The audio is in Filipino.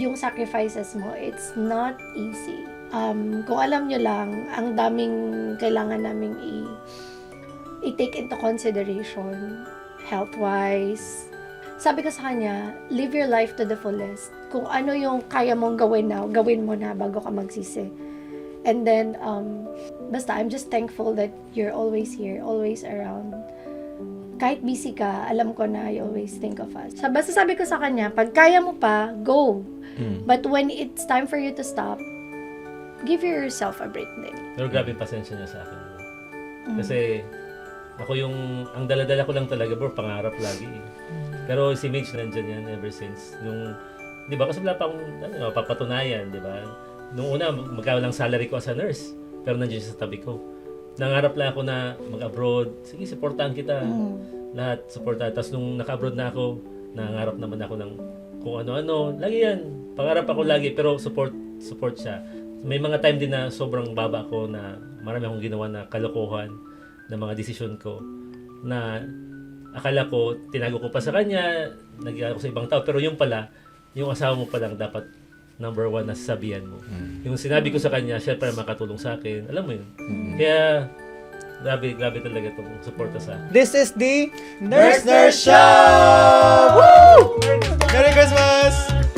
Yung sacrifices mo, it's not easy. Kung alam nyo lang, ang daming kailangan naming i-take into consideration, health-wise. Sabi ko sa kanya, live your life to the fullest. Kung ano yung kaya mong gawin na, gawin mo na bago ka magsisi. And then, basta, I'm just thankful that you're always here, always around. Kahit busy ka, alam ko na you always think of us. Basta sabi ko sa kanya, pag kaya mo pa, go. But when it's time for you to stop, give yourself a break din. Pero grabe pasensya niya sa akin. Kasi ako ang dala-dala ko lang talaga, bro, pangarap lagi. Pero si Mitch nandyan yan ever since. Di ba, kasi wala pa akong papatunayan, di ba? Nung una, magkano lang salary ko as a nurse. Pero nandiyan siya sa tabi ko. Nangarap lang ako na mag-abroad. Sige, supportahan kita. Lahat, supportahan. Tapos nung naka-abroad na ako, nangarap naman ako ng kung ano-ano. Lagi yan. Pangarap ako lagi, pero support siya. May mga time din na sobrang baba ko na marami akong ginawa na kalokohan na mga desisyon ko na akala ko, tinago ko pa sa kanya, nag-iara ko sa ibang tao, pero yung pala, yung asawa mo pa lang dapat number one na sasabihan mo. Yung sinabi ko sa kanya, siya para makatulong sa akin. Alam mo yun. Kaya, grabe talaga itong suporta sa akin. This is the Nurse Show! Woo! Merry Christmas!